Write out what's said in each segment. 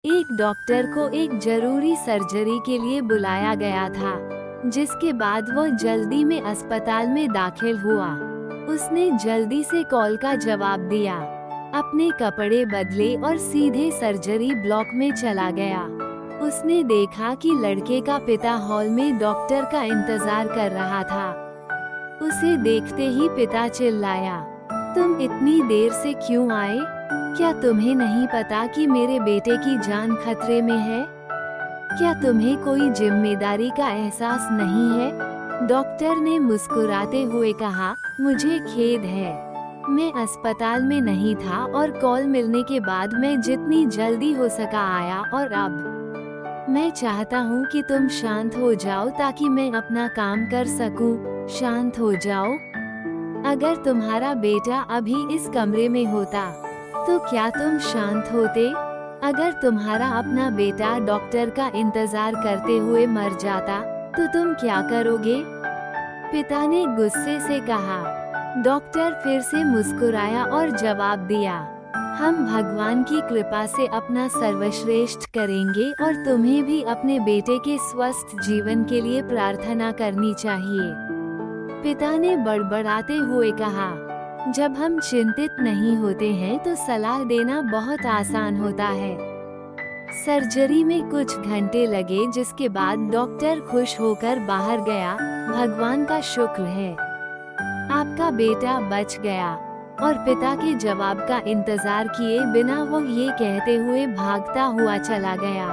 एक डॉक्टर को एक जरूरी सर्जरी के लिए बुलाया गया था, जिसके बाद वो जल्दी में अस्पताल में दाखिल हुआ। उसने जल्दी से कॉल का जवाब दिया, अपने कपड़े बदले और सीधे सर्जरी ब्लॉक में चला गया। उसने देखा कि लड़के का पिता हॉल में डॉक्टर का इंतजार कर रहा था। उसे देखते ही पिता चिल्लाया, तुम इतनी देर से क्यों आए? क्या तुम्हें नहीं पता कि मेरे बेटे की जान खतरे में है? क्या तुम्हें कोई जिम्मेदारी का एहसास नहीं है? डॉक्टर ने मुस्कुराते हुए कहा, मुझे खेद है, मैं अस्पताल में नहीं था और कॉल मिलने के बाद मैं जितनी जल्दी हो सका आया, और अब मैं चाहता हूँ कि तुम शांत हो जाओ ताकि मैं अपना काम कर सकूं। शांत हो जाओ। अगर तुम्हारा बेटा अभी इस कमरे में होता तो क्या तुम शांत होते? अगर तुम्हारा अपना बेटा डॉक्टर का इंतजार करते हुए मर जाता तो तुम क्या करोगे? पिता ने गुस्से से कहा। डॉक्टर फिर से मुस्कुराया और जवाब दिया, हम भगवान की कृपा से अपना सर्वश्रेष्ठ करेंगे और तुम्हें भी अपने बेटे के स्वस्थ जीवन के लिए प्रार्थना करनी चाहिए। पिता ने बड़बड़ाते हुए कहा, जब हम चिंतित नहीं होते हैं तो सलाह देना बहुत आसान होता है। सर्जरी में कुछ घंटे लगे, जिसके बाद डॉक्टर खुश होकर बाहर गया। भगवान का शुक्र है, आपका बेटा बच गया। और पिता के जवाब का इंतजार किए बिना वो ये कहते हुए भागता हुआ चला गया।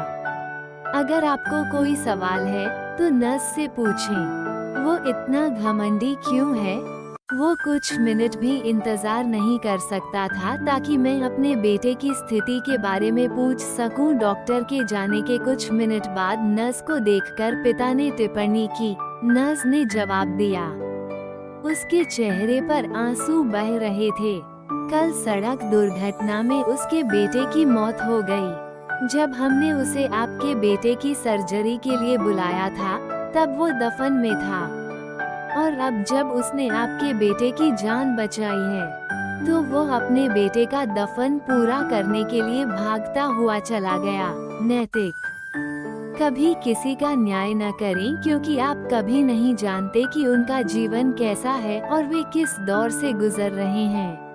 अगर आपको कोई सवाल है तो नर्स से पूछें, वो इतना घमंडी क्यों है? वो कुछ मिनट भी इंतजार नहीं कर सकता था ताकि मैं अपने बेटे की स्थिति के बारे में पूछ सकूं। डॉक्टर के जाने के कुछ मिनट बाद नर्स को देखकर पिता ने टिप्पणी की। नर्स ने जवाब दिया, उसके चेहरे पर आंसू बह रहे थे। कल सड़क दुर्घटना में उसके बेटे की मौत हो गई। जब हमने उसे आपके बेटे की सर्जरी के लिए बुलाया था तब वो दफन में था, और अब जब उसने आपके बेटे की जान बचाई है तो वो अपने बेटे का दफन पूरा करने के लिए भागता हुआ चला गया। नैतिक, कभी किसी का न्याय न करें, क्योंकि आप कभी नहीं जानते कि उनका जीवन कैसा है और वे किस दौर से गुजर रहे हैं।